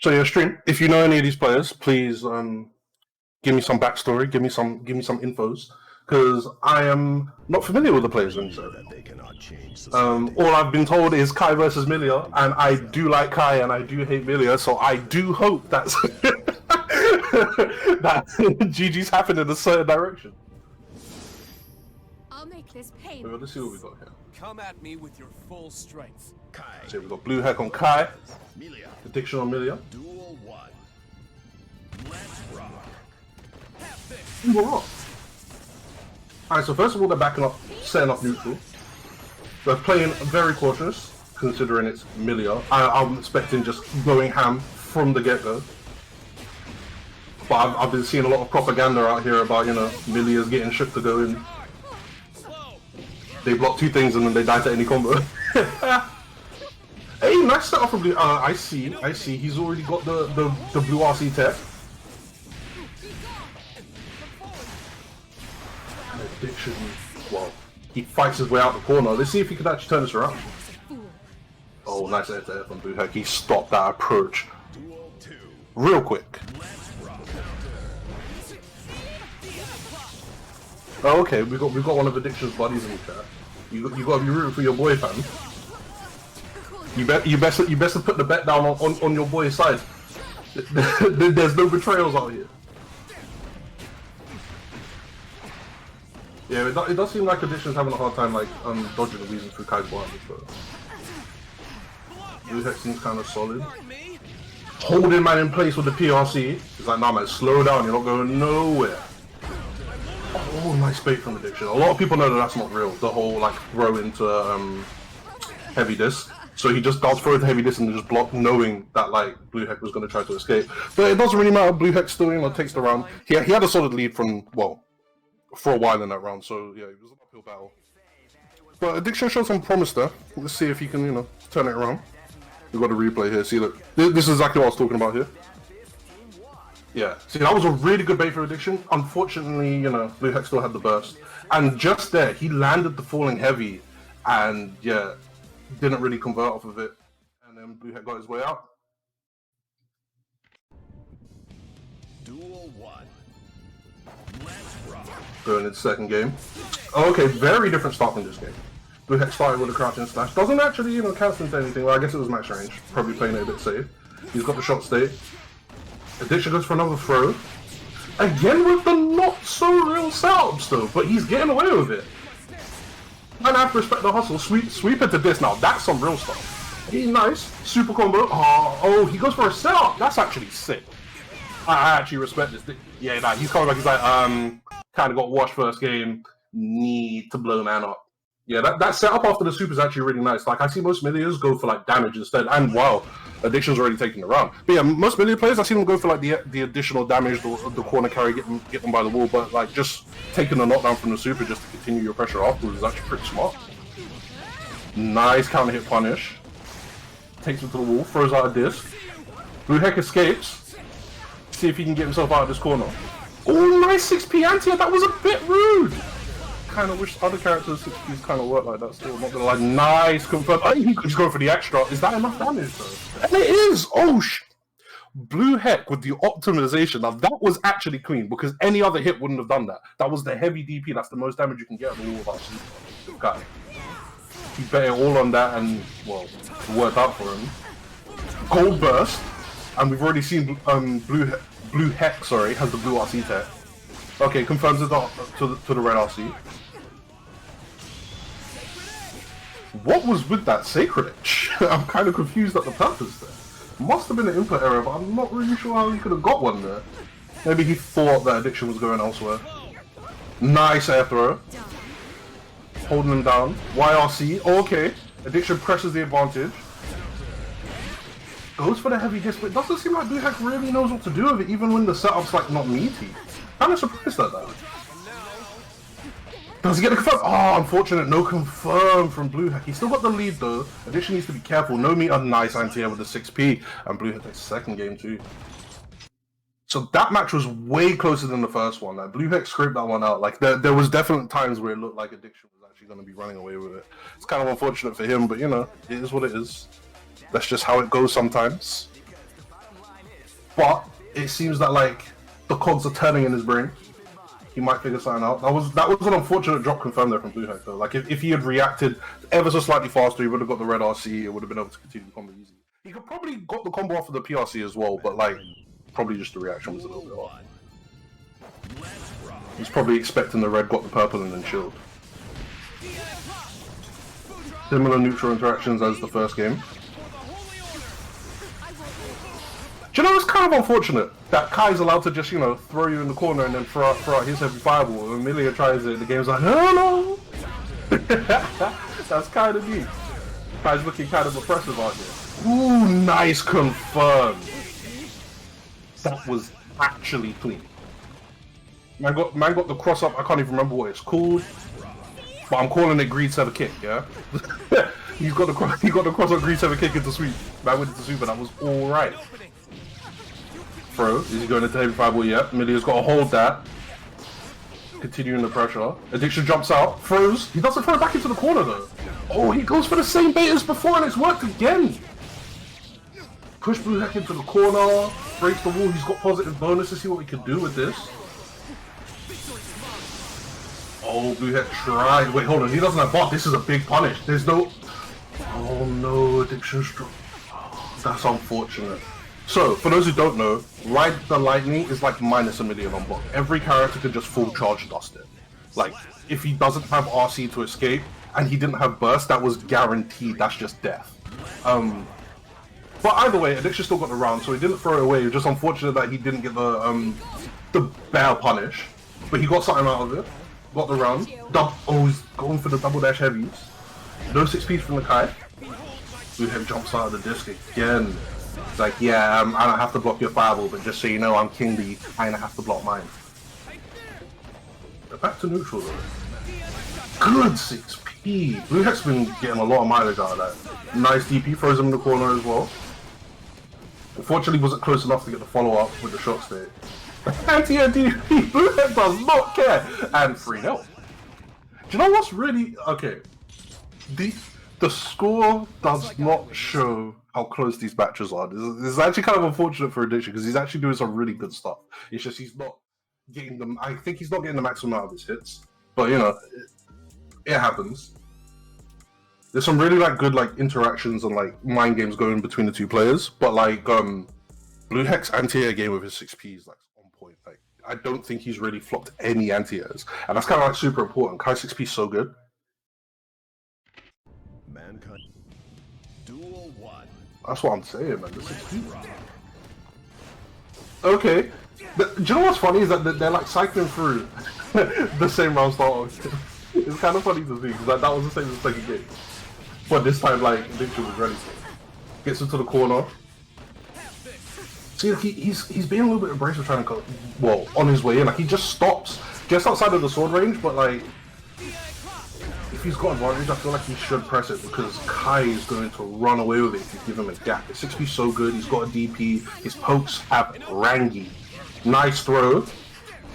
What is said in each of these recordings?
So your stream, if you know any of these players, please give me some backstory, give me some infos, because I am not familiar with the players in so. All I've been told is Kai versus Milia, and I do like Kai and I do hate Milia, so I do hope that's that GG's happened in a certain direction. I'll make this pain. So let's see what we got here. Come at me with your full strength. Kai. So we've got Blue Heck on Kai, Milia. Addiction on Milia. Duel 1. Let's rock. Alright, so first of all, they're backing up, setting up neutral. They're playing very cautious, considering it's Milia. I'm expecting just going ham from the get-go. But I've been seeing a lot of propaganda out here about, you know, Milia's getting shook to go in. They block two things and then they die to any combo. Hey, nice setup from Blue. I see. He's already got the blue RC tech. Addiction. Well, he fights his way out the corner. Let's see if he can actually turn this around. Oh, nice air to air from Blue Heck. He stopped that approach real quick. Oh, okay, we've got one of Addiction's buddies in the chat. You got to be rooting for your boy, fam. You best to put the bet down on your boy's side. There's no betrayals out here. Yeah, it does seem like Addition's having a hard time like dodging the reason through Kai's behind this, but Blue Heck seems kind of solid. Holding man in place with the PRC. He's like, nah man, slow down, you're not going nowhere. Oh, nice bait from Addiction. A lot of people know that that's not real. The whole like throw into heavy disc. So he just does throw the heavy disc and just block, knowing that like Blue Heck was going to try to escape. But it doesn't really matter. Blue Heck still, you know, takes the round. He had a solid lead from for a while in that round. So yeah, it was an uphill battle. But Addiction showed some promise there. Let's see if he can, you know, turn it around. We've got a replay here. See, look, this is exactly what I was talking about here. Yeah, see, that was a really good bait for Addiction. Unfortunately, you know, Blue Heck still had the burst. And just there, he landed the falling heavy, and yeah, didn't really convert off of it. And then Blue Heck got his way out. Duel 1. Let's rock. Going into the second game. Okay, very different start from this game. Blue Heck started with a crouching slash. Doesn't actually, you know, cancel into anything. Well, I guess it was max range. Probably playing it a bit safe. He's got the shot state. Addiction goes for another throw. Again with the not so real setups though, but he's getting away with it. And I have to respect the hustle. Sweep into this now. That's some real stuff. He's nice. Super combo. Oh, he goes for a setup. That's actually sick. I actually respect this. Yeah, nah, he's coming back. He's like, kind of got washed first game. Need to blow man up. Yeah, that setup after the super is actually really nice. Like, I see most Milias go for, like, damage instead. And, wow, Addiction's already taking the round. But, yeah, most Milia players, I see them go for, like, the additional damage, the corner carry, get them by the wall. But, like, just taking a knockdown from the super just to continue your pressure afterwards is actually pretty smart. Nice counter hit punish. Takes him to the wall, throws out a disc. Blue Heck escapes. See if he can get himself out of this corner. Oh, nice 6p anti. That was a bit rude. Kind of wish other characters 6Ps kind of work like that still. Not gonna lie. Nice confirm. Oh, he's going for the extra. Is that enough damage though? And it is. Oh Blue Heck with the optimization. Now that was actually clean because any other hit wouldn't have done that. That was the heavy DP. That's the most damage you can get on the wall of us. Guy. He bet it all on that and well, it worked out for him. Gold burst, and we've already seen Blue Heck. Sorry, has the blue RC tech. Okay, confirms it to the red RC. What was with that sacrilege? I'm kind of confused at the purpose there. Must have been an input error, but I'm not really sure how he could have got one there. Maybe he thought that Addiction was going elsewhere. Nice air throw. Holding him down. YRC. Oh, okay. Addiction presses the advantage. Goes for the heavy disc, but it doesn't seem like Blue Heck really knows what to do with it, even when the setup's like not meaty. Kind of surprised at that. Does he get the confirm? Oh, unfortunate. No confirm from Blue Heck. He's still got the lead though. Addiction needs to be careful. No meter. Nice anti-air with the 6p. And Blue Heck takes second game too. So that match was way closer than the first one. Like Blue Heck scraped that one out. Like there was definitely times where it looked like Addiction was actually going to be running away with it. It's kind of unfortunate for him, but you know, it is what it is. That's just how it goes sometimes. but it seems that like the cogs are turning in his brain. He might figure something out. That was an unfortunate drop confirmed there from BlueHack though. Like if he had reacted ever so slightly faster, he would have got the red RC. It would have been able to continue the combo easy. He could probably got the combo off of the PRC as well, but like probably just the reaction was a little bit off. He's probably expecting the red got the purple and then chilled. Similar neutral interactions as the first game. Do you know, it's kind of unfortunate that Kai's allowed to just, you know, throw you in the corner and then throw out his heavy fireball. And Amelia tries it, the game's like, no! That's kind of neat. Kai's looking kind of oppressive out here. Ooh, nice confirm. That was actually clean. Man got the cross up, I can't even remember what it's called. But I'm calling it Greed 7 kick, yeah? he got the cross up Greed 7 kick into sweep. Man went into sweep, but that was alright. Throw. Is he going into heavy fireball yet? Milia's got to hold that. Continuing the pressure. Addiction jumps out. Throws. He doesn't throw it back into the corner though. Oh, he goes for the same bait as before and it's worked again. Push BlueHack into the corner. Breaks the wall. He's got positive bonus to see what we can do with this. Oh, BlueHack tried. Wait, hold on. He doesn't have buff. This is a big punish. There's no... Oh no, addiction stroke. That's unfortunate. So, for those who don't know, Ride the Lightning is like minus 1 million on block. Every character can just full charge dust it. Like, if he doesn't have RC to escape, and he didn't have burst, that was guaranteed, that's just death. But either way, Addiction still got the round, so he didn't throw it away. It was just unfortunate that he didn't get the bear punish. But he got something out of it. Got the round. Oh, he's going for the double dash heavies. No 6Ps from the Kai. BlueHack jumps out of the disc again. It's like, yeah, I don't have to block your fireball, but just so you know, I'm King B. I don't have to block mine. They're back to neutral though. Good 6P. BlueHack's been getting a lot of mileage out of that. Nice DP, throws him in the corner as well. Unfortunately, wasn't close enough to get the follow-up with the shot state. Anti-air DP, BlueHack does not care. And 3-0. Do you know what's really... Okay. The score does not show how close these matches are. This is actually kind of unfortunate for Addiction because he's actually doing some really good stuff. It's just he's not getting them. I think he's not getting the maximum out of his hits. But you know, it happens. There's some really like good like interactions and like mind games going between the two players. But like BlueHack's anti-air game with his 6P is like on point. Like I don't think he's really flopped any anti-airs, and that's kind of like super important. Kai 6P is so good. Mankind. Duel 1. That's what I'm saying, man. This is okay. Do you know what's funny is that they're like cycling through the same round start. It's kind of funny to see because that was the same as the second game, but this time like Addiction was ready. Gets into the corner. See, he's being a little bit abrasive trying to go on his way in. Like he just stops just outside of the sword range, but like. If he's got advantage, I feel like he should press it because Kai is going to run away with it if you give him a gap. His 6P is so good, he's got a DP, his pokes have Rangi. Nice throw.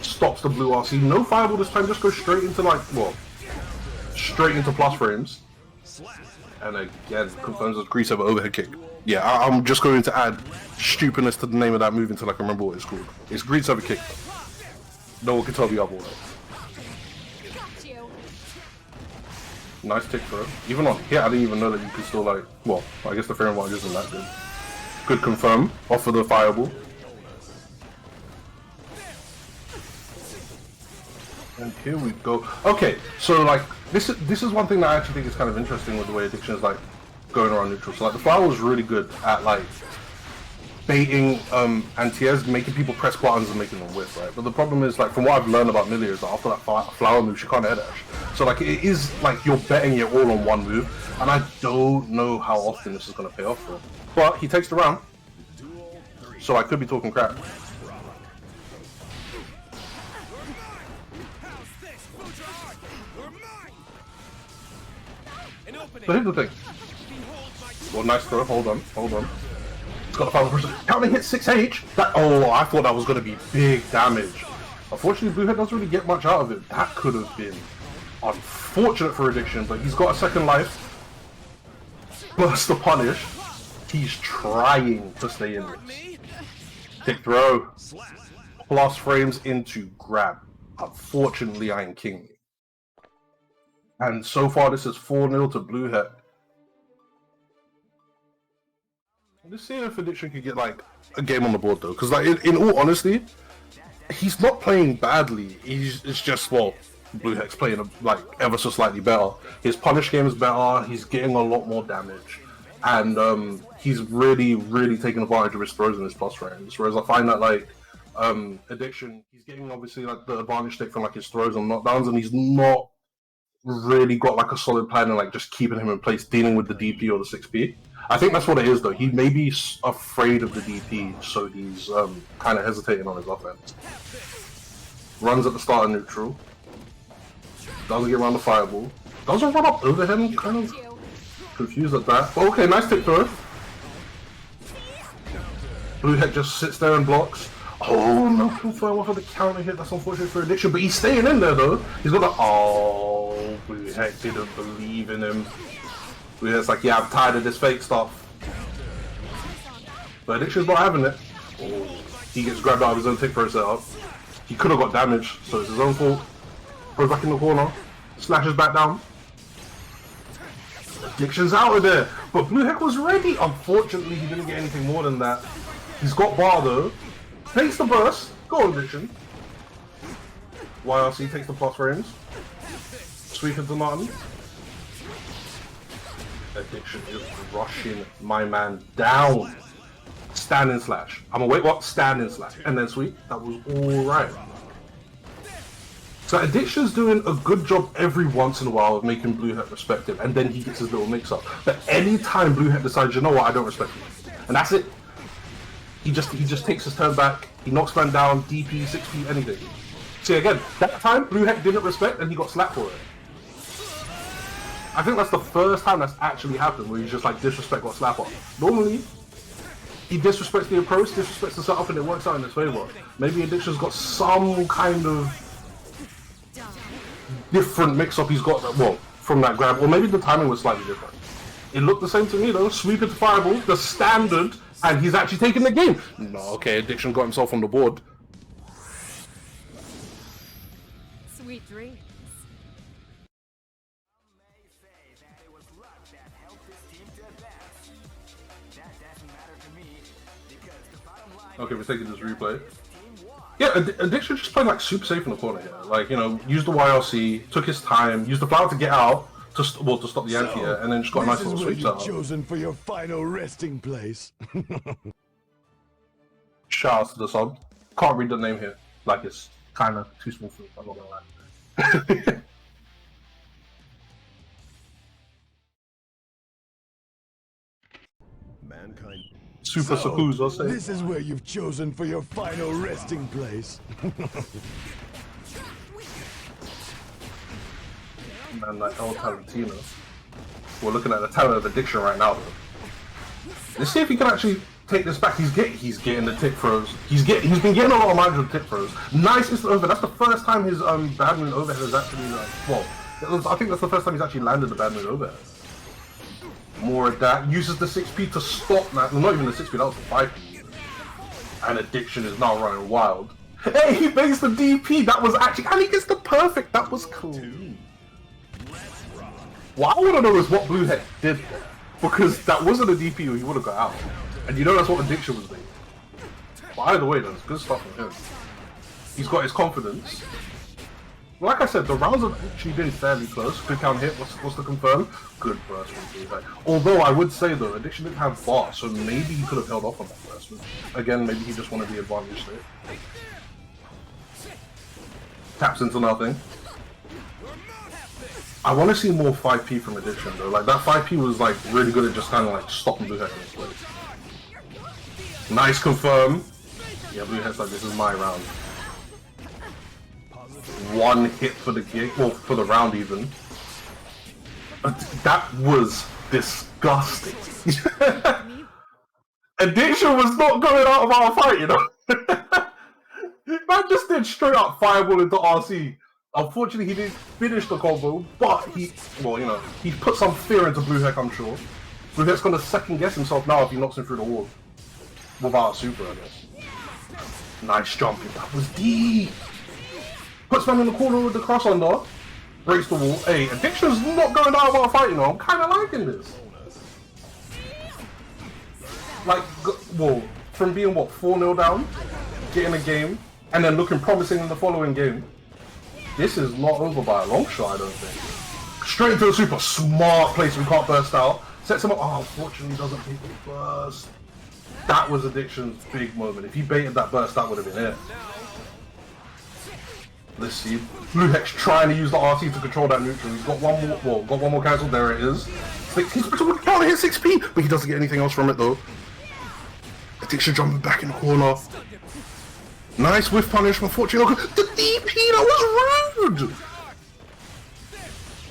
Stops the blue RC. No fireball this time, just goes straight into like, straight into plus frames. And again, confirms the Grease over overhead kick. Yeah, I'm just going to add stupidness to the name of that move until I can remember what it's called. It's Grease over kick. No one can tell me otherwise. Nice tick throw. Even on hit, I didn't even know that you could still like, I guess the frame advantage isn't that good. Good confirm, off of the fireball. And here we go. Okay, so like, this is one thing that I actually think is kind of interesting with the way Addiction is like going around neutral. So like the flower was really good at like baiting anti-airs, making people press buttons and making them whiff, right? But the problem is, like, from what I've learned about Millie is that after that flower move, she can't air dash. So, like, it is, like, you're betting it all on one move, and I don't know how often this is going to pay off for him. But he takes the round, so I could be talking crap. But here's the thing. Well, nice throw, hold on. It's got a 5%. Counting hit 6H. I thought that was going to be big damage. Unfortunately, BlueHack doesn't really get much out of it. That could have been unfortunate for Addiction, but he's got a second life. Burst the punish. He's trying to stay in this. Tick throw. Plus frames into grab. Unfortunately, I am king. And so far, this is 4-0 to Blue Het. Let's see if Addiction could get like a game on the board though, because like in all honesty, he's not playing badly. It's just, well, Blue Het's playing like ever so slightly better. His punish game is better. He's getting a lot more damage, and he's really taking advantage of his throws and his plus frames. Whereas I find that like Addiction, he's getting obviously like the advantage take from like his throws and knockdowns, and he's not really got like a solid plan and like just keeping him in place, dealing with the DP or the 6P. I think that's what it is though. He may be afraid of the DP, so he's kind of hesitating on his offense. Runs at the start of neutral. Doesn't get around the fireball. Doesn't run up over him, kind of confused at that. But okay, nice tick throw. Blue Het just sits there and blocks. Oh, no confirm off of the counter hit. That's unfortunate for Addiction, but he's staying in there though. He's got the, oh, Blue Het didn't believe in him. Blue Het's like, yeah, I'm tired of this fake stuff. But Addiction's not having it. Oh, he gets grabbed out of his own tick throw setup. He could have got damaged, so it's his own fault. Goes back in the corner, slashes back down. Addiction's out of there, but Blue Het was ready. Unfortunately, he didn't get anything more than that. He's got bar though. Takes the burst. Go on, Addiction. YRC takes the plus frames. Sweep into nothing. Addiction is rushing my man down. Standing slash. I'm gonna wait, what? Standing slash. And then sweep. That was alright. So Addiction's doing a good job every once in a while of making Blue Het respect him, and then he gets his little mix up. But anytime Blue Het decides, you know what, I don't respect you, and that's it. He just takes his turn back, he knocks man down, DP, 6P, anything. See again, that time Blue Het didn't respect and he got slapped for it. I think that's the first time that's actually happened where he's just like disrespect got slap on. Normally, he disrespects the approach, disrespects the setup, and it works out in his favor. Maybe Addiction's got some kind of different mix-up he's got, well, from that grab, or maybe the timing was slightly different. It looked the same to me though, sweep into fireball, the standard, and he's actually taking the game. No, okay, Addiction got himself on the board. Sweet dreams. Okay, we're taking this replay. Yeah, Addiction just played like super safe in the corner here. Like, you know, used the YLC, took his time, used the flower to get out, to stop the anti-air, and then just got a nice little sweep out. Chosen for your final resting place. Shout out to the sub. Can't read the name here. Like, it's kind of too small for me, I'm not gonna lie. Mankind. Super Saku's, I'll say. This is where you've chosen for your final resting place. Man, like El Tarantino. We're looking at the talent of Addiction right now, though. Let's see if he can actually take this back. He's getting the tick throws. He's been getting a lot of mileage with tick throws. Nice instant over. That's the first time his bad moon overhead has actually I think that's the first time he's actually landed the bad moon overhead. More of that. Uses the 6P to stop that. Well, not even the 6P, that was the 5P. And Addiction is now running wild. Hey, he makes the DP. That was actually, and he gets the perfect. That was clean. What I want to know is what Blue Het did there. Because that wasn't a DP or he would have got out. And you know that's what Addiction was doing. But either way, that's good stuff from him. He's got his confidence. Like I said, the rounds have actually been fairly close. Quick count hit, what's to confirm? Good burst from Blue Het. Although I would say though, Addiction didn't have bar, so maybe he could have held off on that burst. Again, maybe he just wanted the advantage there. Taps into nothing. I want to see more 5P from Addiction though. Like that 5P was like really good at just kind of like stopping Blue Het in his place. Nice confirm. Yeah, Blue Het's like, this is my round. One hit for the gig, well, for the round even. That was disgusting. Addiction was not going out of our fight, you know. Man just did straight up fireball into RC. Unfortunately, he didn't finish the combo, but he put some fear into Blue Het, I'm sure. Blue Het's gonna second guess himself now if he knocks him through the wall without a super, I guess. Nice jumping. That was deep. Puts man in the corner with the cross under. Breaks the wall. Hey, Addiction's not going down while fighting. I'm kind of liking this. Like, whoa, from being what 4-0 down, getting a game, and then looking promising in the following game. This is not over by a long shot, I don't think. Straight into a super smart place we can't burst out. Sets him up. Oh, unfortunately, doesn't take the burst. That was Addiction's big moment. If he baited that burst, that would have been it. Let's see. Blue Hex trying to use the RT to control that neutral. He's got one more. Well, got one more cancel. There it is. He's trying to hit 6p, but he doesn't get anything else from it though. Addiction jumping back in the corner. Nice whiff punish. Unfortunately, the DP, that was rude.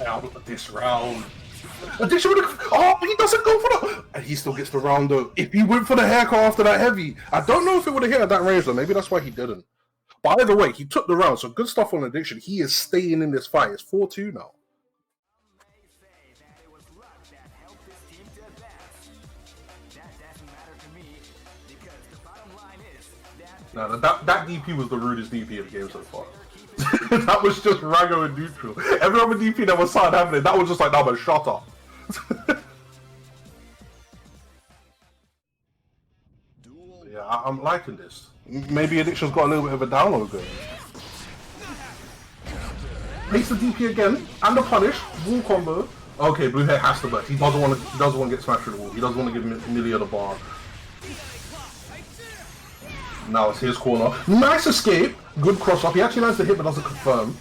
Out of this round. Addiction would have. Oh, he doesn't go for the. And he still gets the round though. If he went for the haircut after that heavy, I don't know if it would have hit at that range though. Maybe that's why he didn't. But either way, he took the round. So good stuff on Addiction. He is staying in this fight. It's 4-2 now. Now that DP was the rudest DP of the game so far. That was just Rago and neutral. Every other DP that was started happening, that was just like, nah, but shut up. Yeah, I'm liking this. Maybe Addiction's got a little bit of a download going. Takes the DP again, and the punish, wall combo. Okay, Blue Hair has to burst. He doesn't want to get smashed through the wall. He doesn't want to give Millie the bar. Now it's his corner. Nice escape. Good cross up. He actually lands the hit but doesn't confirm.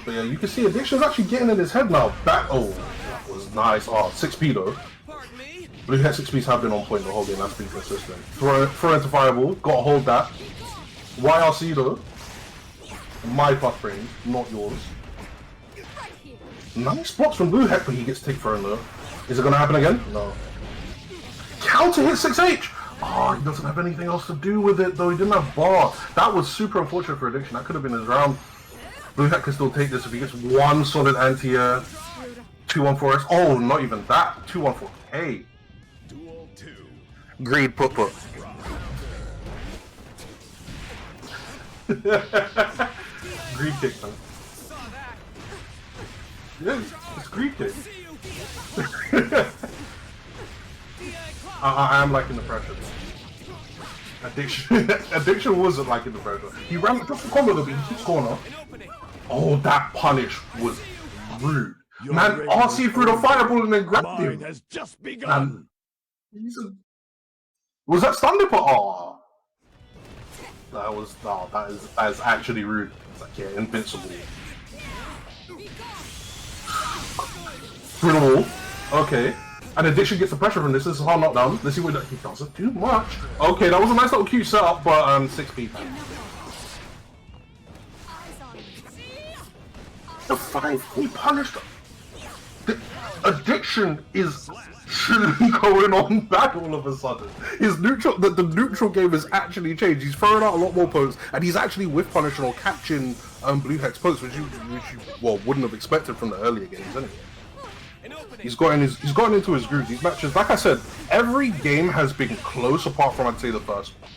But yeah, you can see Addiction's actually getting in his head now. Back. Oh, that was nice. Oh, 6p though. Blue Hair 6p's have been on point the whole game. That's been consistent. Throw into fireball. Gotta hold that. YRC though. My puff frame, not yours. Nice blocks from Blue Heck, but he gets tick thrown though. Is it gonna happen again? No. Counter hit 6H! Oh, he doesn't have anything else to do with it though. He didn't have bar. That was super unfortunate for Addiction. That could have been his round. Blue Heck can still take this if he gets one solid anti-air. 2-1-4S. Oh, not even that. 2-1-4K. Greed put. Greed kick, man. Yeah, it's greed kick. I am liking the pressure. Addiction wasn't liking the pressure. He ran just a combo though, but he keeps corner. Oh, that punish was rude. Man, RC threw the fireball and then grabbed him. Has just begun. Was that stun dipper? Oh. That is actually rude. It's like, yeah, invincible. Through the wall. Okay. And Addiction gets the pressure from this. This is hard knockdown. Let's see what he doesn't do much. Okay, that was a nice little cute setup, but 6p. The 5p punished. The Addiction is actually going on back all of a sudden. His neutral, the neutral game has actually changed. He's throwing out a lot more pokes, and he's actually whiff punishing or catching Blue Hex pokes, which you well wouldn't have expected from the earlier games anyway. He's gotten into his groove. These matches, like I said, every game has been close apart from I'd say the first one.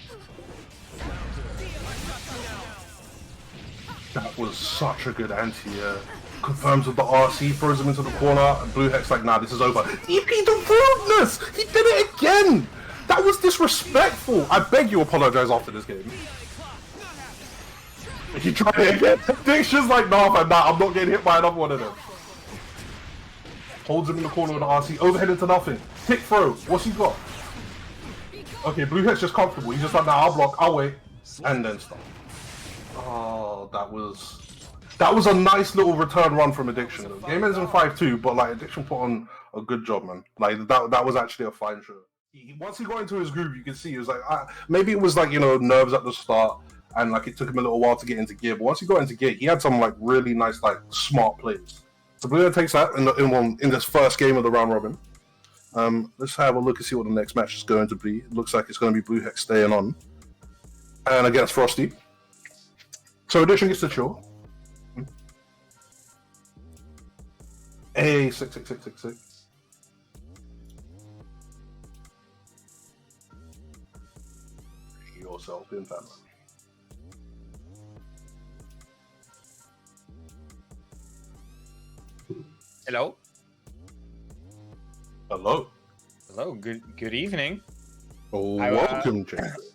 That was such a good anti-air. Confirms with the RC, throws him into the corner, and Blue Hex like, nah, this is over. EP the rudeness! He did it again! That was disrespectful! I beg you apologize after this game. He tried it again. Addiction's like, nah, man, nah, I'm not getting hit by another one of them. Holds him in the corner with the RC, overhead into nothing. Tick throw, what's he got? Okay, Blue Hex just comfortable. He's just like, nah, I'll block, I'll wait. And then stop. Oh, that was a nice little return run from Addiction. Game ends in 5-2, but like Addiction put on a good job, man. Like that was actually a fine show. Once he got into his groove, you can see he was like, maybe it was like, you know, nerves at the start, and like it took him a little while to get into gear. But once he got into gear, he had some like really nice, like smart plays. So Blue takes that in this first game of the round robin. Let's have a look and see what the next match is going to be. It looks like it's going to be Blue Hex staying on, and against Frosty. So Addiction gets to chill. Hey, 6. yourself in that. Hello. Hello. Hello. Good evening. Welcome, James.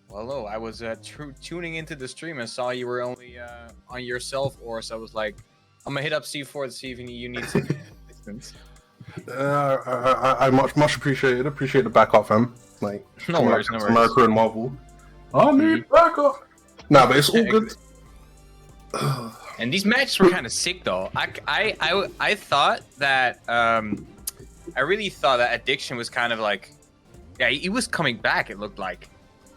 Hello. I was tuning into the stream and saw you were only on your self or so I was like, I'm gonna hit up C4 to see if you need some assistance. I much appreciate it. Appreciate the backup, fam. Like, No worries, no worries. America and Marvel. I need backup. Nah, but it's all good. And these matches were kind of sick, though. I thought that I really thought that Addiction was kind of like, yeah, he was coming back. It looked like.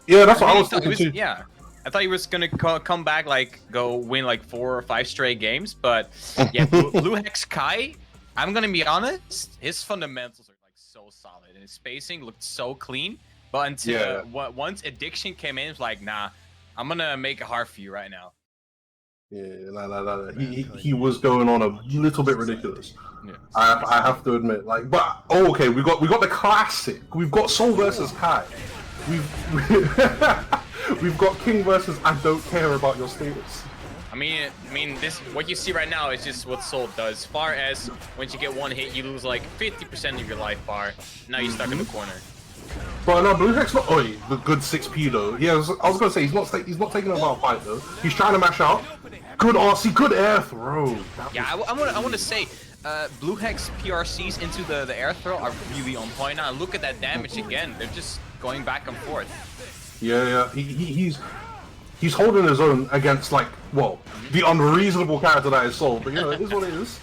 Yeah, that's what I was thinking too. Yeah, I thought he was gonna come back, like go win like 4 or 5 straight games. But yeah, Blue Hex Kai. I'm gonna be honest, his fundamentals are like so solid, and his spacing looked so clean. But until once Addiction came in, it's like, nah, I'm gonna make it hard for you right now. Yeah, he was going on a little bit ridiculous. Yeah. I have to admit, like, but okay, we got the classic. We've got Soul versus Kai. We've got King versus I don't care about your status. I mean, this what you see right now is just what Soul does. As far as once you get one hit, you lose like 50% of your life bar. Now you're stuck in the corner. But no, Blue Hex not. Oi, the good 6P though. Yeah, I was gonna say he's not taking about a fight though. He's trying to mash out. Good RC, good air throw. Yeah, I want to say, Blue Hex PRCs into the air throw are really on point now. Look at that damage again. They're just going back and forth. Yeah. He's holding his own against like, well, the unreasonable character that is Soul. But you know, it is what it is.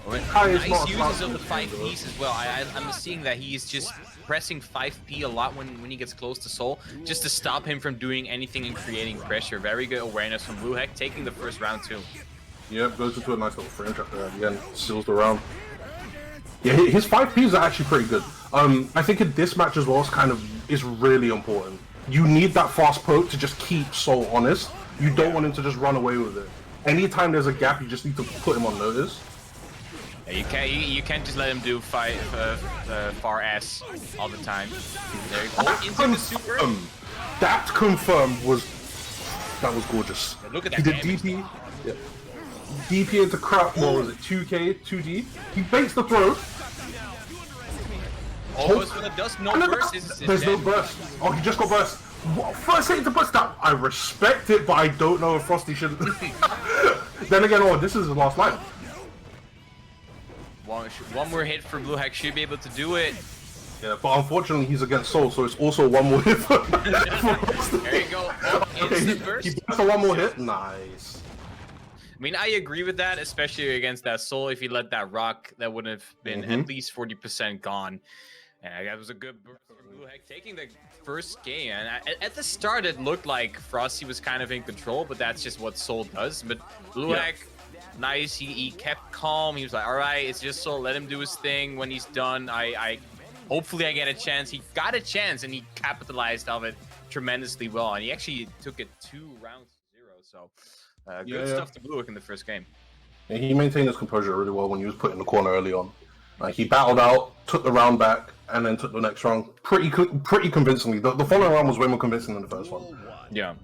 Nice uses of the 5Ps as well. I'm seeing that he's just pressing 5P a lot when he gets close to Soul, just to stop him from doing anything and creating pressure. Very good awareness from Blue Heck, taking the first round too. Yep, goes into a nice little frame trap there at the end, seals the round. Yeah, his 5Ps are actually pretty good. I think in this match as well is really important. You need that fast poke to just keep Soul honest. You don't want him to just run away with it. Anytime there's a gap, you just need to put him on notice. Yeah, you can't just let him do far S all the time. There you go. Into the super. That confirmed was gorgeous. Yeah, look at that. He did damage. DP. Yeah. DP into crap. What was it? 2K, 2D. He baits the throw. Almost with a dust. No burst. There's no burst. Oh, he just got burst. What? First hit into burst. That I respect it, but I don't know if Frosty should. Then again, this is his last line. One more hit for Blue Hex should be able to do it. Yeah, but unfortunately he's against Soul, so it's also one more hit for Frosty. There you go. Instant burst. He burst for one more hit. Nice. I mean, I agree with that, especially against that Soul. If he let that rock, that would have been at least 40% gone. And that was a good burst for Blue Heck taking the first game. And at the start, it looked like Frosty was kind of in control, but that's just what Soul does. But Blue Heck, nice. He kept calm. He was like, all right, it's just Soul. Let him do his thing. When he's done, hopefully I get a chance. He got a chance, and he capitalized of it tremendously well. And he actually took it 2 rounds to 0. So good stuff to Blue Heck in the first game. And he maintained his composure really well when he was put in the corner early on. Like, he battled out, took the round back, and then took the next round pretty convincingly. The following round was way more convincing than the first one. Yeah.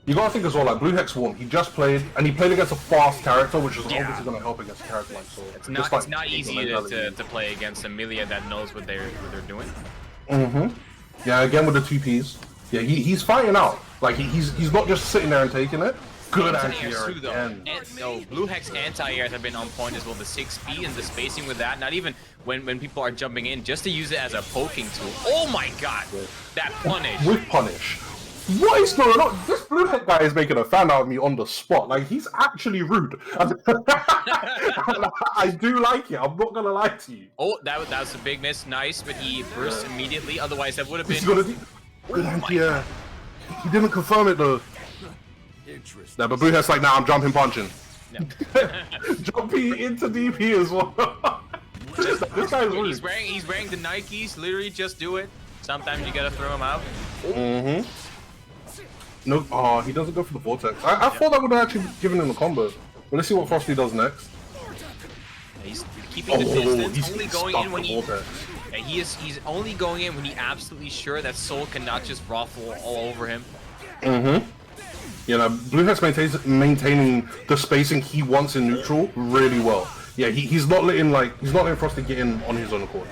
You gotta think as well, like, Blue Hex won. He just played, and he played against a fast character, which is obviously gonna help against a character like Soul. It's not easy to play against Amelia that knows what they're doing. Yeah, again with the 2Ps. Yeah, he's fighting out. Like, he's not just sitting there and taking it. Good anti-air again. No, Blue Hex anti-airs have been on point as well. The 6P and the spacing with that. Not even when people are jumping in, just to use it as a poking tool. Oh my god! That punish. With punish. What is going on? This Blue Hex guy is making a fan out of me on the spot. Like, he's actually rude. I do like it. I'm not gonna lie to you. Oh, that was a big miss. Nice, but he burst immediately. Otherwise, that would have been. He's gonna good anti-air. He didn't confirm it though. No, but Blue Hex like, nah, I'm jumping punching. No. Jumping into DP as well. This guy's rude. He's wearing the Nikes. Literally, just do it. Sometimes you gotta throw him out. No, he doesn't go for the vortex. I thought that would have actually given him a combo. But let's see what Frosty does next. He's keeping the distance, only going in when he... And he's only going in when he's absolutely sure that Soul cannot just ruffle all over him. You know, Blue Heck's maintaining the spacing he wants in neutral really well. Yeah, he's not letting Frosty get in on his own accord.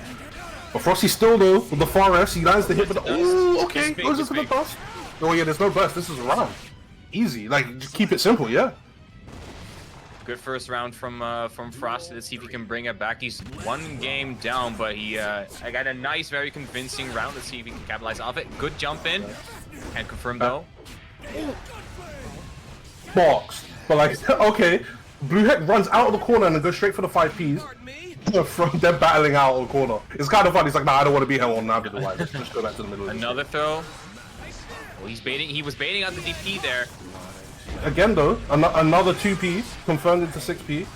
But Frosty still though, with the far S, he lands the hit with the okay, goes into the burst. Oh yeah, there's no burst, this is a round. Easy, like just keep it simple, yeah. Good first round from Frosty. Let's see if he can bring it back. He's one game down, but I got a nice, very convincing round. Let's see if he can capitalize off it. Good jump in. And confirm though. Boxed. But like, okay, Blue Heck runs out of the corner and then goes straight for the 5Ps. From them battling out of the corner. It's kind of funny. He's like, nah, I don't want to be here on now. Let's just go back to the middle. Another throw. Well, he was baiting out the DP there. Again though, another 2Ps confirmed into 6P.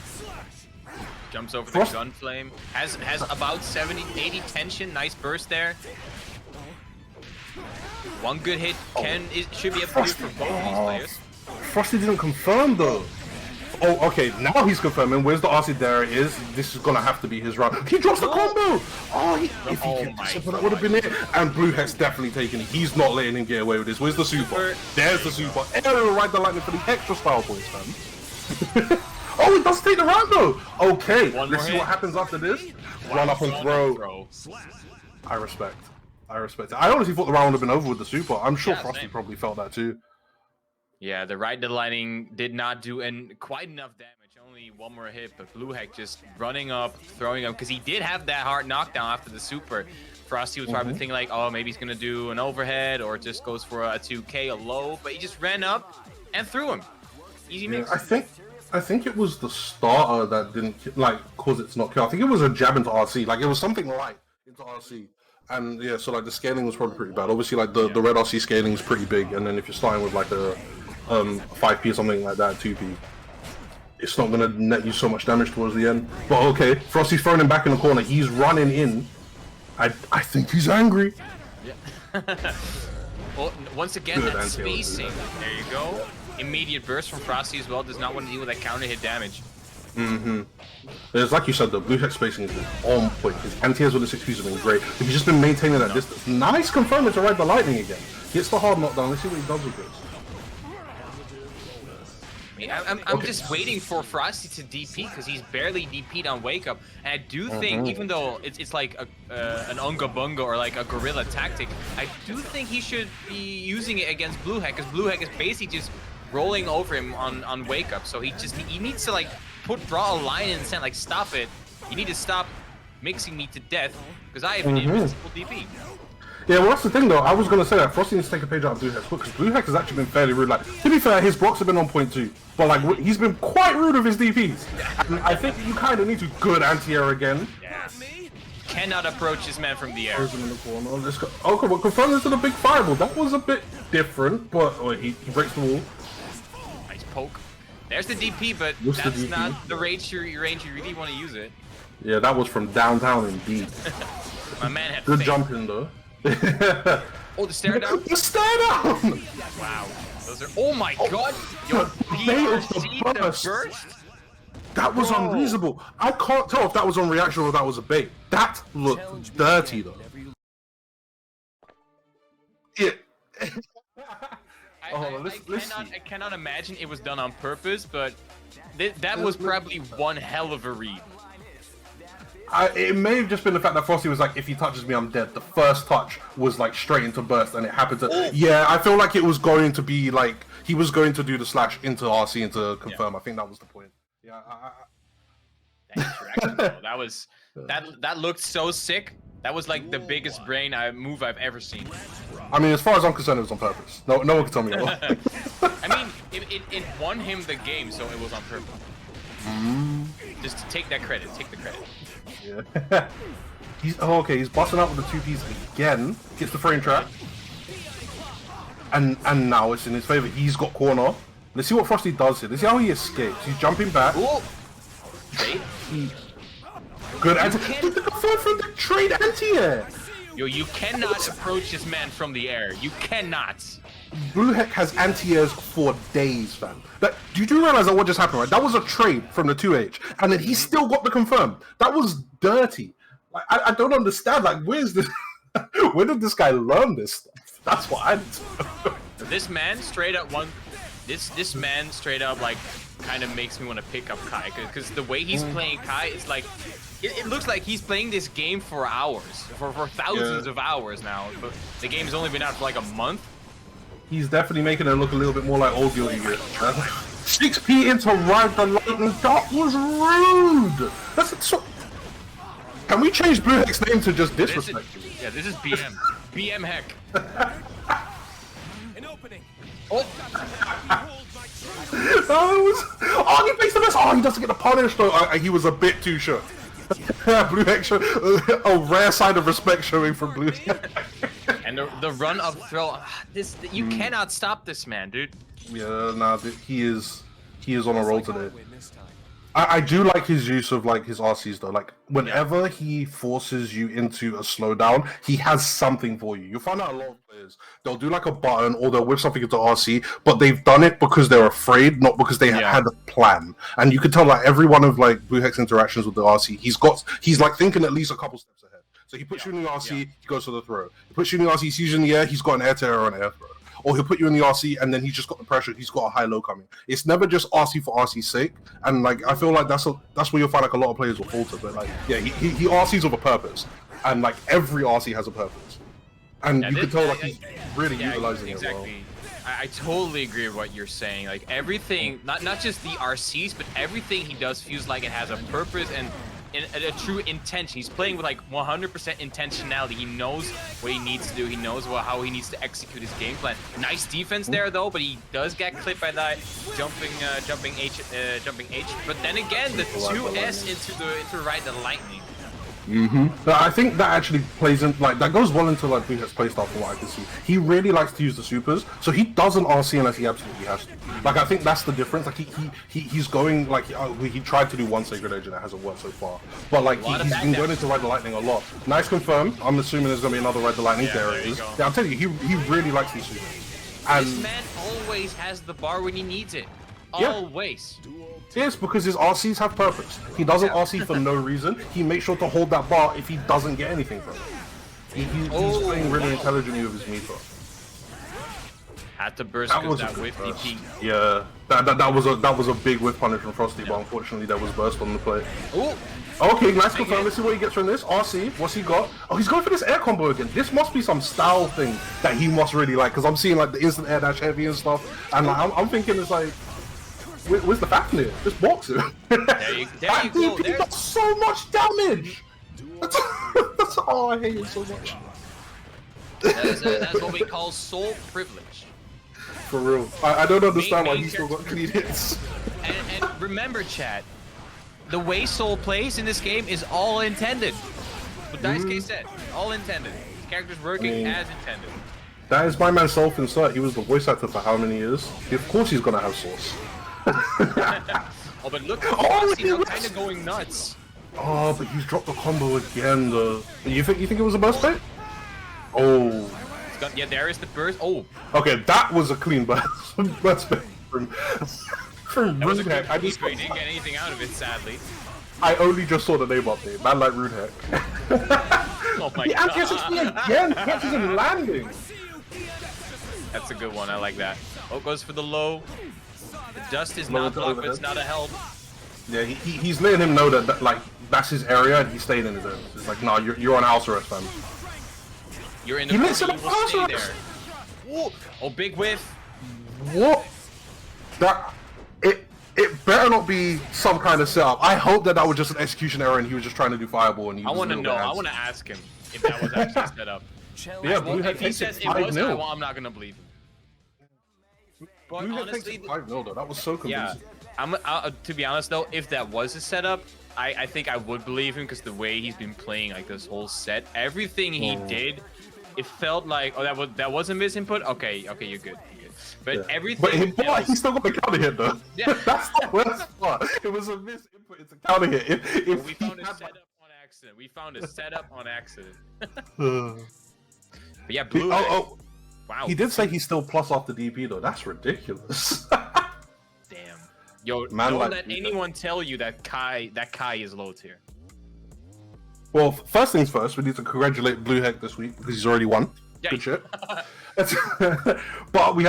Jumps over the gun flame. Has about 70, 80 tension. Nice burst there. One good hit should be able to do for both of these players. Frosty didn't confirm though. Oh, okay, now he's confirming. Where's the RC? There it is. This is gonna have to be his round. He drops the combo! Oh, if he could, that would have been it. And Blue Heck's definitely taking it. He's not letting him get away with this. Where's the super? There's the super. Arrow right the lightning for the extra style points, man. Oh, it does take the round though! Okay, let's see what happens after this. Run up and throw. I respect it. I honestly thought the round would have been over with the super. I'm sure Frosty probably felt that too. Yeah, the right lightning did not do quite enough damage. Only one more hit, but Blue Heck just running up, throwing up, because he did have that hard knockdown after the super. Frosty was probably thinking like, oh, maybe he's gonna do an overhead or just goes for a 2K, a low, but he just ran up and threw him. Easy mix. I think it was the starter that didn't cause it to not kill. I think it was a jab into RC. Like it was something light into RC. And yeah, so like the scaling was probably pretty bad. Obviously, like the red RC scaling is pretty big, and then if you're starting with like a 5P or something like that, 2P, it's not gonna net you so much damage towards the end. But okay, Frosty's throwing him back in the corner. He's running in. I think he's angry. Yeah. Well, once again, that spacing. There you go. Immediate burst from Frosty as well. Does not want to deal with that counter hit damage. It's like you said, the Blue Heck spacing is on point. His anti-airs with the 6Ps have been great. He's just been maintaining that distance. Nice confirming to ride the lightning again. Gets the hard knockdown. Let's see what he does with this. I'm just waiting for Frosty to DP because he's barely DP'd on Wake Up, and I do think even though it's like an Unga Bunga or like a guerrilla tactic, I do think he should be using it against Blue Heck because Blue Heck is basically just rolling over him on Wake Up, so he needs to like draw a line in the sand, like stop it. You need to stop mixing me to death because I have an invincible DP. Yeah, well, that's the thing, though. I was going to say that Frosty needs to take a page out of Blue Heck's book, because Blue Heck has actually been fairly rude. Like, to be fair, his blocks have been on point too, but like, he's been quite rude with his DPs. And I think you kind of need to good anti-air again. Yeah. Cannot approach this man from the air. Okay, well, confirm this to the big fireball. That was a bit different, but he breaks the wall. Nice poke. There's the DP, but that's not the range you really want to use it. Yeah, that was from downtown indeed. My man had good jumping though. Oh, the stare down? The stare down! Wow. Those are. Oh my god! Yo, PRC the burst? That was unreasonable. I can't tell if that was on reaction or if that was a bait. That looked dirty though. Yeah. I cannot imagine it was done on purpose, but that was probably one hell of a read. It may have just been the fact that Frosty was like, if he touches me, I'm dead. The first touch was like straight into burst, and it happened to. Ooh. Yeah, I feel like it was going to be like he was going to do the slash into RC and to confirm. Yeah. I think that was the point. Yeah. That looked so sick. That was like the biggest brain move I've ever seen. I mean, as far as I'm concerned, it was on purpose. No one can tell me otherwise. I mean, it won him the game, so it was on purpose. Just to take that credit. Take the credit. Yeah. He's busting out with the 2Ps again. Gets the frame trap. And now it's in his favor. He's got corner. Let's see what Frosty does here. Let's see how he escapes. He's jumping back. Good anti. From the trade anti-air. Yo, you cannot approach this man from the air. You cannot. Blue Heck has anti-airs for days, fam. Do you realize that what just happened, right? That was a trade from the 2H, and then he still got the confirm. That was dirty. I don't understand. Like, where's this? Where did this guy learn this stuff? That's what I need to know. This man straight up this man straight up like kind of makes me want to pick up Kai because the way he's playing Kai is like it looks like he's playing this game for hours, for thousands of hours now. But the game's only been out for like a month. He's definitely making it look a little bit more like old Guilty Gear. 6p into ride the lightning. That was rude. That's so. Can we change Blue Heck's name to just disrespect? Yeah, this is BM. BM Heck. An opening. Oh. Oh, he makes the best. Oh, he doesn't get the punish though. He was a bit too short. Blue Heck a rare sign of respect showing from Blue Heck. And the run up throw. You cannot stop this man, dude. Yeah, nah, he is on a roll today. I do like his use of like his RCs though. Like whenever he forces you into a slowdown, he has something for you. You'll find out a lot of players, they'll do like a button or they'll whip something into RC, but they've done it because they're afraid, not because they had a plan. And you can tell like every one of like Blue Heck's interactions with the RC, he's like thinking at least a couple steps ahead. So he puts you in the RC, he goes for the throw. He puts you in the RC, he sees you in the air, he's got an air terror or an air throw. Or he'll put you in the RC and then he's just got the pressure. He's got a high-low coming. It's never just RC for RC's sake. And like I feel like that's where you'll find like a lot of players will falter. But like he RCs with a purpose, and like every RC has a purpose. And you can tell like he's really utilizing it well. I totally agree with what you're saying. Like everything, not just the RCs, but everything he does feels like it has a purpose and a true intention. He's playing with like 100% intentionality. He knows what he needs to do. He knows how he needs to execute his game plan. Nice defense there though, but he does get clipped by that jumping H. But then again, the 2S into right the lightning. But I think that actually plays in like that goes well into like Blue Heck's playstyle from what I can see. He really likes to use the supers, so he doesn't RC unless he absolutely has to. Like I think that's the difference. Like he's going like he tried to do one Sacred Edge and it hasn't worked so far. But like he's been going into Ride the Lightning a lot. Nice confirm. I'm assuming there's gonna be another Ride the Lightning. There it is. Yeah, I'm telling you, he really likes these supers. And this man always has the bar when he needs it. Always. Yes, because his RCs have purpose. He doesn't RC for no reason. He makes sure to hold that bar if he doesn't get anything from it. He's playing really intelligently with his meter. Had to burst because that whiff DP. Yeah, that was a big whiff punish from Frosty, but unfortunately that was burst on the play. Ooh. Okay, nice confirm. Let's see what he gets from this. RC, what's he got? Oh, he's going for this air combo again. This must be some style thing that he must really like, because I'm seeing like the instant air dash heavy and stuff, and like, I'm thinking it's like, where's the fact in it? Just box it. There you go. He got so much damage. That's I hate it so much. That's what we call soul privilege. For real. I don't understand why he still got clean hits. And remember, chat, the way Soul plays in this game is all intended. What Daisuke said, all intended. His character's working as intended. That is my man Self-Insert. He was the voice actor for how many years? Of course he's gonna have sauce. Oh, but look at he's kind of going nuts. Oh, but he's dropped the combo again, though. You think it was a burst bait? Oh. Yeah, there is the burst. Oh. Okay, that was a clean burst bait from Rude Heck. I didn't get anything out of it, sadly. I only just saw the name update. Man, like Rude Heck. Oh my god. He again. Catches him landing. That's a good one. I like that. Oh, goes for the low. The dust is not blocked, but it's not a help. Yeah, he's letting him know that like that's his area and he's staying in his area. It's like, no, you're on house arrest, fam. You're in the corner, you will stay there. Whoa. Oh, big whiff. What? That it better not be some kind of setup. I hope that was just an execution error and he was just trying to do fireball and he. I want to know. I want to ask him if that was actually set up. Yeah, Blue Heck if he says it was, I'm not gonna believe him. But Blue Heck honestly, 5-0 though. That was so convincing. Yeah, to be honest though, if that was a setup, I think I would believe him because the way he's been playing like this whole set, everything he did, it felt like that was a misinput. Okay, you're good. But everything. But he still got the counter hit though. Yeah, that's the worst part. It was a misinput. It's a counter hit. We found a setup on accident. We found a setup on accident. But yeah, Blue. Wow. He did say he's still plus off the DP though. That's ridiculous. Damn. Yo, man, don't like, let anyone tell you that Kai is low tier. Well, first things first, we need to congratulate Blue Heck this week because he's already won. Yeah. Good shit. But we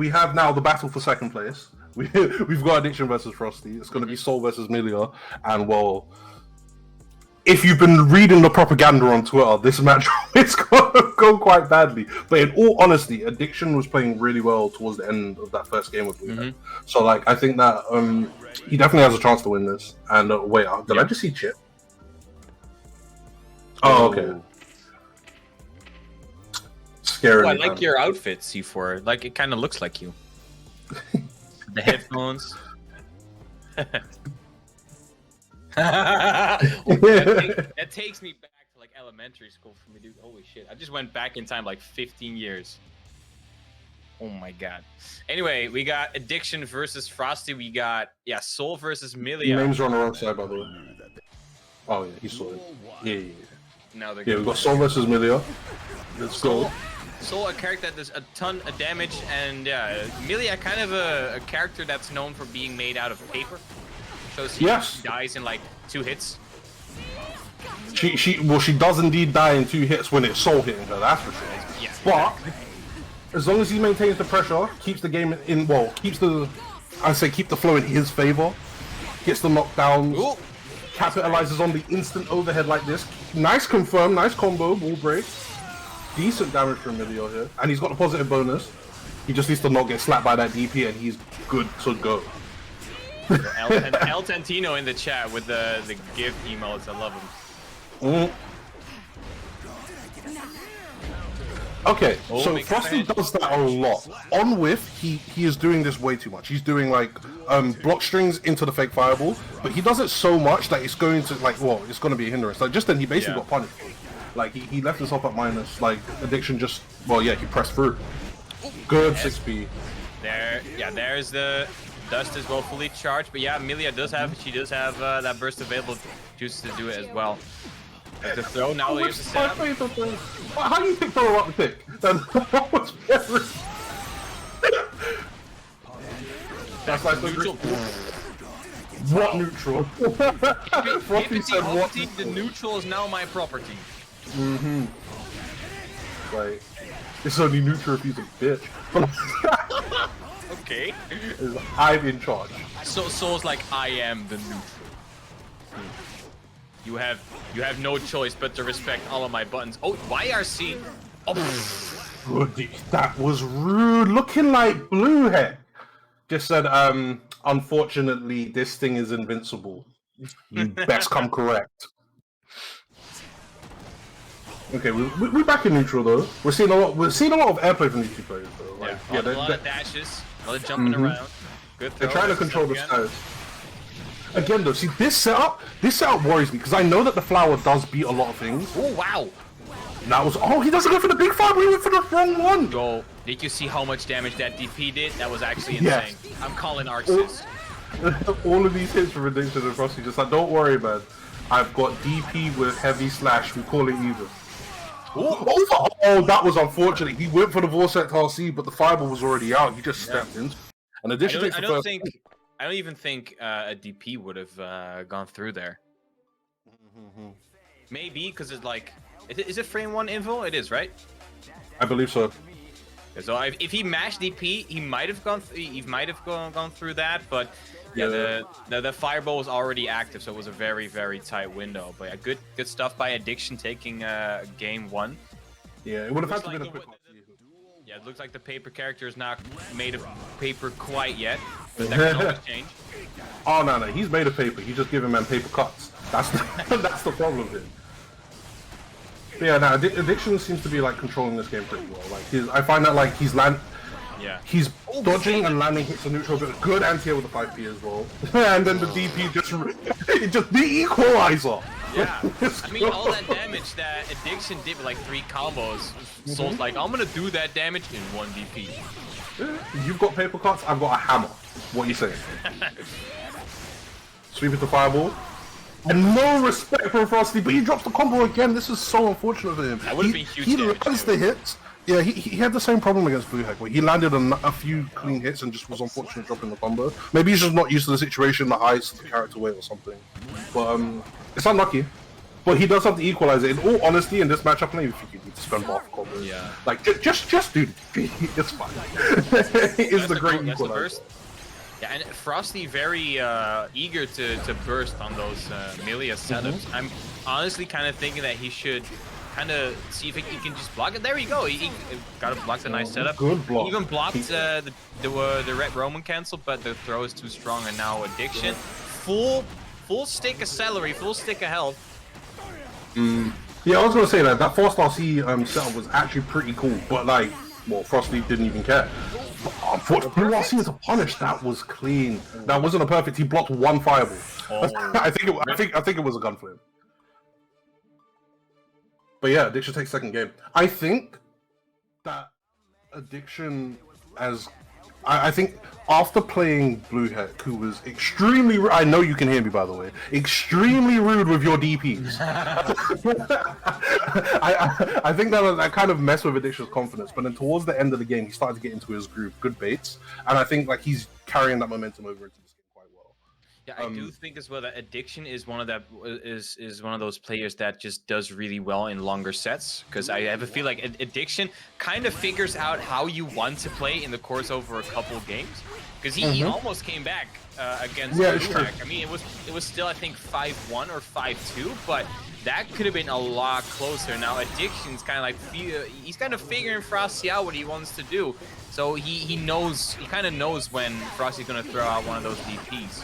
have now the battle for second place. We've got Addiction versus Frosty. It's going to be Soul versus Milia, and well, if you've been reading the propaganda on Twitter, this match is going to go quite badly. But in all honesty, Addiction was playing really well towards the end of that first game with Blue Heck. So like, I think that he definitely has a chance to win this. And wait, did I just see Chip? Oh, okay. Scary. Oh, I like your outfit, C4. Like, it kind of looks like you. The headphones. that takes me back to like elementary school for me, dude. Holy shit. I just went back in time like 15 years. Oh my god. Anyway, we got Addiction versus Frosty. We got, Soul versus Milia. Names are on the wrong side, by the way. Oh, yeah, he saw it. Yeah. Now they're We've got Soul versus Milia. Let's go. Soul, a character that does a ton of damage, and Milia, kind of a character that's known for being made out of paper. So she dies in like 2 hits. She does indeed die in 2 hits when it's Soul hitting her, that's for sure. Yeah. But as long as he maintains the pressure, keeps the game keep the flow in his favor, gets the knockdowns, capitalizes on the instant overhead like this. Nice confirm, nice combo, wall break. Decent damage from Milia here, and he's got a positive bonus. He just needs to not get slapped by that DP, and he's good to go. El Tantino in the chat with the GIF emotes. I love him. Okay, so Frosty does that a lot. On whiff, he is doing this way too much. He's doing like block strings into the fake fireball, but he does it so much that it's going to it's going to be a hindrance. Like just then, he basically got punished. Like he left himself at minus. Like Addiction just he pressed through. Good 6p. There's the dust is well fully charged, but Milia does have that burst available juice to do it as well. The throw now here's the setup. How do you pick throw up the pick? That's like neutral. What neutral? Frosty said what? The neutral is now my property. Like, it's only neutral if he's a bitch. Okay. I'm in charge. So Soul's like, I am the neutral. You have no choice but to respect all of my buttons. Oh, YRC. Oh. That was rude. Looking like Blue Heck. Just said, unfortunately, this thing is invincible. You best come correct. Okay, we're back in neutral though. We're seeing a lot of airplay from these two players though. Like, a lot of dashes, a lot of jumping around. Good throw. They're trying to control the skies. Again though, see this setup worries me because I know that the flower does beat a lot of things. Oh wow! That was he doesn't go for the big fire, he went for the wrong one. Yo, did you see how much damage that DP did? That was actually insane. I'm calling Arxis. All of these hits from Addiction and Frosty, just like don't worry man. I've got DP with heavy slash, we call it even. Oh, that was unfortunate. He went for the Vortex RC, but the fireball was already out. He just stepped in. And Addiction takes the first. I don't even think a DP would have gone through there. Maybe because it's like, is it frame 1 info? It is, right? I believe so. So if he mashed DP, he might have gone. He might have gone through that, but the fireball was already active, so it was a very, very tight window. But good stuff by Addiction taking game 1. Yeah, it would have had to be a quick. Yeah, it looks like the paper character is not made of paper quite yet, but that can always change. Oh no, he's made of paper. He's just giving man paper cuts. That's the problem here. But yeah, now Addiction seems to be like controlling this game pretty well. Like I find that like he's he's dodging and landing hits a neutral, but good anti-air with the 5p as well. And then the DP just the equalizer. Yeah, I mean all that damage that Addiction did with like 3 combos. Soul's like, I'm gonna do that damage in 1 DP. You've got paper cuts, I've got a hammer. What are you saying? Sweep it to fireball. And no respect for Frosty, but he drops the combo again. This is so unfortunate for him. That would have been huge. He lands the hits. Yeah, he had the same problem against Blue Heck, where he landed a few clean hits and just was unfortunate dropping the combo. Maybe he's just not used to the situation, the heights, the character weight or something. But it's unlucky. but he does have the equalizer. In all honesty, in this matchup, I don't even think you need to spend half combos. Yeah. Like, just do DP. It's fine. It's the great equalizer. Yeah, and Frosty very eager to burst on those Milia setups. I'm honestly kind of thinking that he should kind of see if he can just block it. There you go. He got to block the nice setup. Good block. He even blocked the red Roman cancel, but the throw is too strong, and now Addiction. Full stick of celery, full stick of health. Yeah, I was gonna say that 4-star C setup was actually pretty cool, but like, well, Frosty didn't even care. Unfortunately, Blue RC was a punish. That was clean. That wasn't a perfect. He blocked one fireball. Oh. I think it was a gun flame. But yeah, Addiction takes second game. I think that Addiction I think after playing Blue Heck, who was extremely I know you can hear me by the way, extremely rude with your DPs. I think that kind of messed with Addiction's confidence, but then towards the end of the game he started to get into his groove, good baits, and I think like he's carrying that momentum over into this game quite well. Yeah, I do think as well that Addiction is one of those players that just does really well in longer sets, because I have a feel like Addiction kind of figures out how you want to play in the course over a couple games, because he almost came back against Blue Heck. I mean, it was still I think 5-1 or 5-2, but that could have been a lot closer. Now Addiction's kind of like he's kind of figuring Frosty out what he wants to do, so he kind of knows when Frosty's gonna throw out one of those DPs.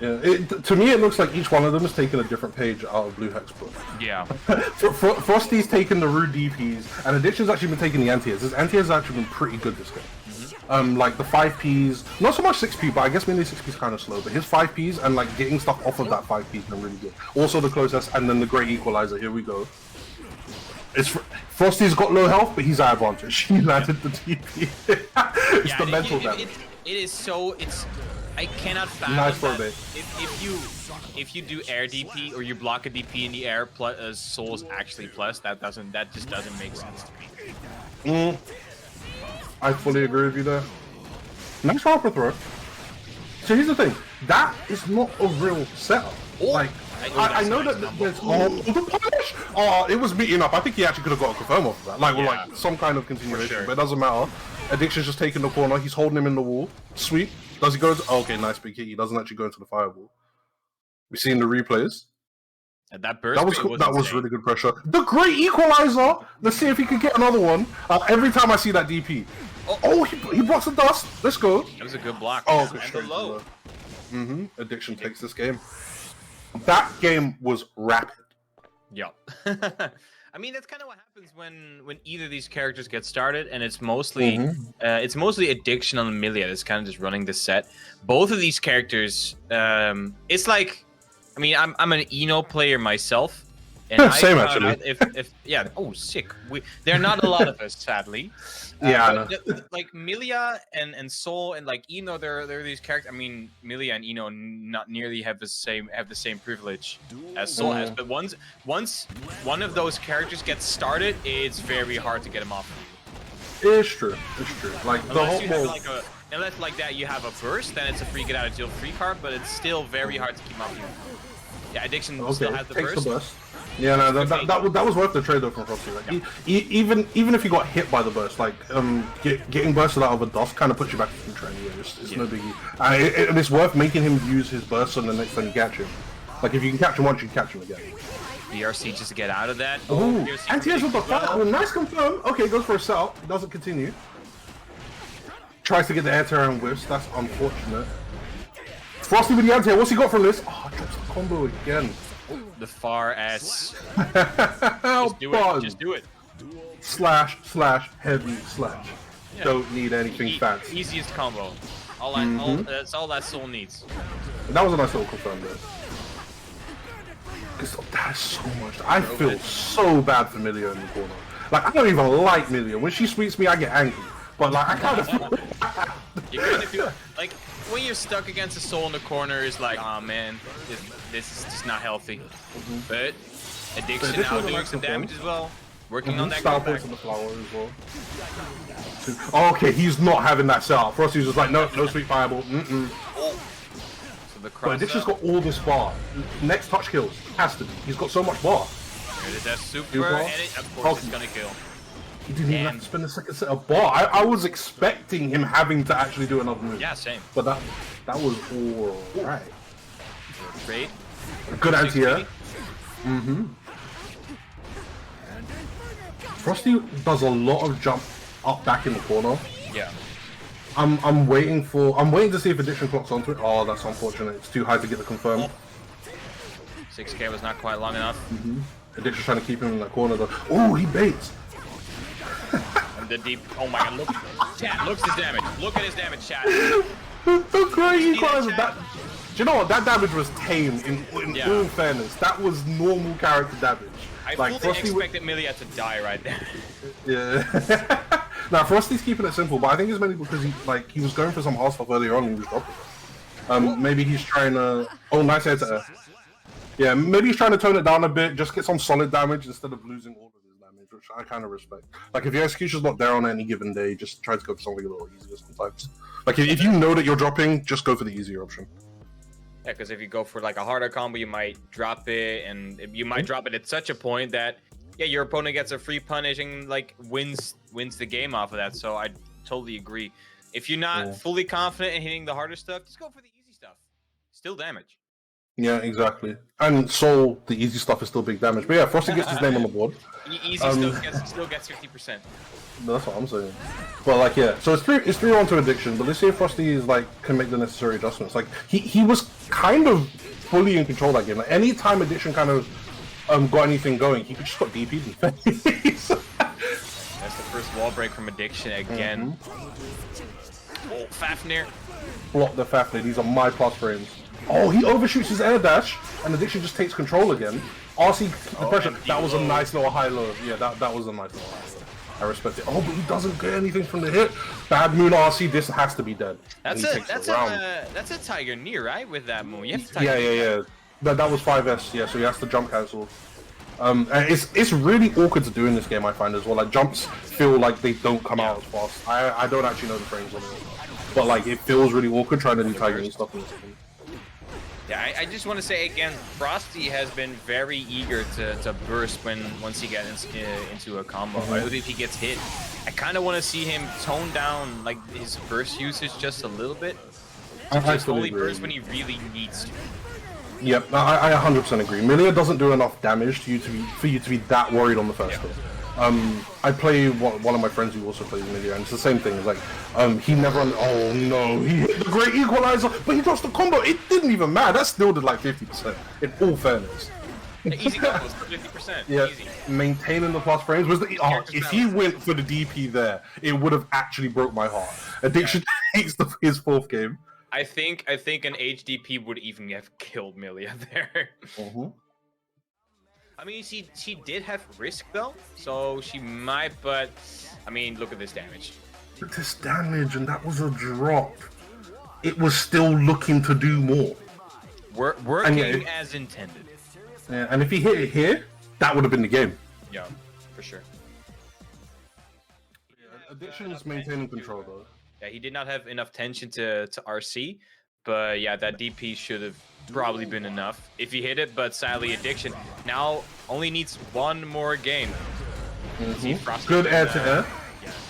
Yeah, to me it looks like each one of them is taking a different page out of Blue Heck's book. Yeah. Frosty's taken the rude DPs, and Addiction's actually been taking the anti-airs. His anti-airs has actually been pretty good this game. Like the 5Ps, not so much 6P, but I guess mainly 6P's kind of slow, but his 5Ps and like getting stuff off of that 5P's been really good. Also the closest, and then the great equalizer, here we go. Frosty's got low health, but he's at advantage. He landed the DP. It's the mental damage. It is so, I cannot fathom nice that if you do air DP or you block a DP in the air plus Soul's actually plus, that just doesn't make sense to me. I fully agree with you there. Nice Harper throw. So here's the thing, that is not a real setup. Like I know that there's the punish. Oh, it was meeting up. I think he actually could have got a confirm off of that. Like, like some kind of continuation, but it doesn't matter. Addiction's just taking the corner. He's holding him in the wall. Sweet. Does he go to... okay, nice big hit. He doesn't actually go into the fireball. We've seen the replays. And that burst that was really good pressure. The great equalizer! Let's see if he can get another one. Every time I see that DP. Oh, he blocks the dust. Let's go. That was a good block. Oh, good straight low. Addiction takes this game. That game was rapid. Yeah. I mean, that's kind of what happens when either of these characters get started, and it's mostly Addiction on Amelia that's kind of just running the set. Both of these characters, it's like, I mean, I'm an Eno player myself, and same actually. Sick. There are not a lot of us, sadly. Like Milia and Soul and like Eno, they're these characters. I mean, Milia and Eno not nearly have the same privilege as Soul has. But once one of those characters gets started, it's very hard to get them off of you. It's true. Like unless like that you have a burst, then it's a free get out of jail free card. But it's still very hard to keep off you. Yeah, Addiction still has the burst. Yeah, no, that was worth the trade though from Frosty. Like, even if he got hit by the burst, like getting bursted out of a dust kind of puts you back to the trend. Yeah, it's no biggie, and it's worth making him use his burst on the next time you catch him. Like if you can catch him once, you can catch him again. BRC just to get out of that. Anti-airs with the fire. Nice confirm. Okay, goes for a setup. He doesn't continue. Tries to get the air terror and whiffs. That's unfortunate. Frosty with the anti-air. What's he got from this? Oh, drops the combo again. The far S. Just do it. Slash heavy slash. Yeah. Don't need anything fancy. Easiest combo. That's all that Soul needs. And that was a nice little confirm there. That's so much. I feel so bad for Milia in the corner. Like I don't even like Milia. When she sweeps me, I get angry. But like I kind of feel you kind of feel like when you're stuck against a Soul in the corner, it's like, oh man, this is just not healthy. But Addiction now doing some damage as well. Working on that comeback. On the flower as well. Okay, he's not having that setup. Frosty's just like, no sweet fireball. So the cross. But Addiction's got all this bar. Next touch kills has to be. He's got so much bar. There's that super, Super. and it, of course it's gonna kill. He didn't even have to spend a second set of bar. I was expecting him having to actually do another move. Yeah, same. But that was alright. Great. Good anti-air. Frosty does a lot of jump up back in the corner. Yeah. I'm waiting to see if addiction clocks onto it. Oh, that's unfortunate. It's too high to get the confirm. 6k was not quite long enough. Addiction's trying to keep him in that corner though. Oh, he baits. And the deep. Oh my god! Look, chat. Look at his damage. Look at his damage, chat. The great equalizer. That. Do you know what? That damage was tame. In all fairness, that was normal character damage. I like, fully expected Milia to die right there. Yeah. Now Frosty's keeping it simple, but I think it's mainly because he was going for some hard stuff earlier on and he was dropping. Maybe he's trying to. Oh, nice head to air. Yeah, maybe he's trying to tone it down a bit, just get some solid damage instead of losing all of his damage, which I kind of respect. Like, if your execution's not there on any given day, just try to go for something a little easier sometimes. Like, if you know that you're dropping, just go for the easier option. Yeah, because if you go for like a harder combo, you might drop it, and you might drop it at such a point that, yeah, your opponent gets a free punish and like wins the game off of that. So I totally agree. If you're not fully confident in hitting the harder stuff, just go for the easy stuff. Still damage. Yeah, exactly. And Soul, the easy stuff is still big damage. But yeah, Frosty gets his name on the board. Easy still gets 50%. That's what I'm saying. But like, yeah, so it's 3-1 to addiction, but let's see if Frosty is like can make the necessary adjustments. Like he was kind of fully in control that game. Like any time addiction kind of got anything going, he just got DP'd in the face. That's the first wall break from addiction again. Oh, Fafnir. Block the Fafnir. These are my plus frames. Oh, he overshoots his air dash, and addiction just takes control again. RC the pressure. That was a nice little high low. Yeah, that was a nice little high low. I respect it. Oh, but he doesn't get anything from the hit. Bad moon RC. This has to be dead. That's a Tiger Near, right? With that moon. You have to yeah. That was 5S. Yeah, so he has to jump cancel. And it's really awkward to do in this game, I find as well. Like jumps feel like they don't come out as fast. I don't actually know the frames on it, but like it feels really awkward trying to do Tiger and stuff in this game. Yeah, I just want to say again, Frosty has been very eager to burst once he gets into a combo. If he gets hit, I kind of want to see him tone down like his burst usage just a little bit. Just only burst when he really needs to. Yep, I 100% agree. Milia doesn't do enough damage for you to be that worried on the first hit. I play one of my friends who also plays Milia, and it's the same thing. It's like he never. Oh no, he hit the great equalizer, but he lost the combo. It didn't even matter. That still did like 50%. In all fairness. Easy combos, 50%. Yeah, Easy. Maintaining the plus frames was the. If he went for the DP there, it would have actually broke my heart. Addiction takes his fourth game. I think an HDP would even have killed Milia there. I mean, she did have risk though, so she might. But I mean, look at this damage. But this damage, and that was a drop. It was still looking to do more. Working as intended. Yeah, and if he hit it here, that would have been the game. Yeah, for sure. Addiction is maintaining control though. Yeah, he did not have enough tension to RC, but yeah, that DP should have probably been enough if he hit it. But sadly, addiction now only needs one more game. Good air to air.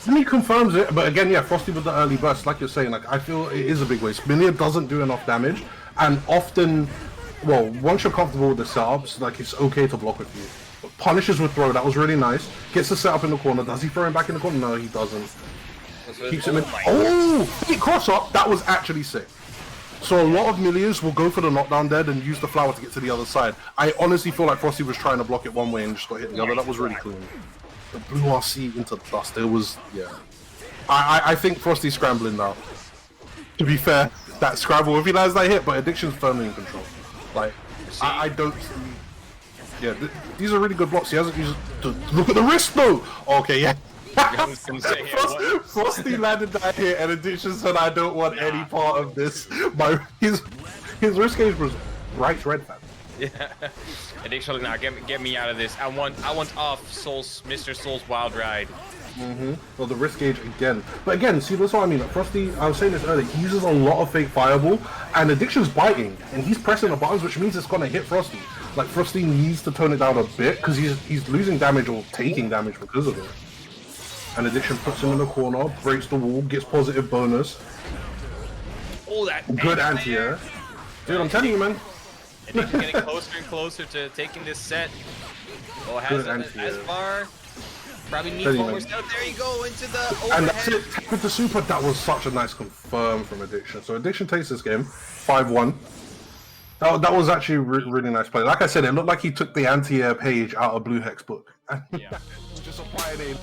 And he confirms it, but again, yeah, Frosty with the early burst, like you're saying, like I feel it is a big waste. Milia doesn't do enough damage, and often, well, once you're comfortable with the setups, like it's okay to block with you. But punishes with throw, that was really nice. Gets the setup in the corner. Does he throw him back in the corner? No, he doesn't. Keeps him in. Oh, he cross up. That was actually sick. So a lot of Milias will go for the knockdown dead and use the flower to get to the other side. I honestly feel like Frosty was trying to block it one way and just got hit the other. That was really clean. The blue RC into the dust. It was, yeah. I think Frosty's scrambling now. To be fair, that scramble, if he lands that hit, but Addiction's firmly in control. Like, I don't see... Yeah, these are really good blocks. He hasn't used... Look at the wrist though! Okay, yeah. Frosty landed that hit and Addiction said, I don't want any part of this. His wrist gauge was bright red, fam. Yeah. Addiction, now get me out of this. I want off Mr. Soul's wild ride. Well, the risk gauge again. But again, see, that's what I mean. Like, Frosty, I was saying this earlier, he uses a lot of fake fireball, and Addiction's biting, and he's pressing the buttons, which means it's going to hit Frosty. Like Frosty needs to tone it down a bit because he's losing damage or taking damage because of it. And Addiction puts him in the corner, breaks the wall, gets positive bonus. Oh, that Good anti-air. Dude, I'm telling you, man. Addiction getting closer and closer to taking this set. Oh, has as far. Probably needs one more step. There you go into the overhead. And that's it. Tap into super. That was such a nice confirm from Addiction. So Addiction takes this game 5-1. That was actually really nice play. Like I said, it looked like he took the anti-air page out of Blue Hex book. Yeah. Just a fire name.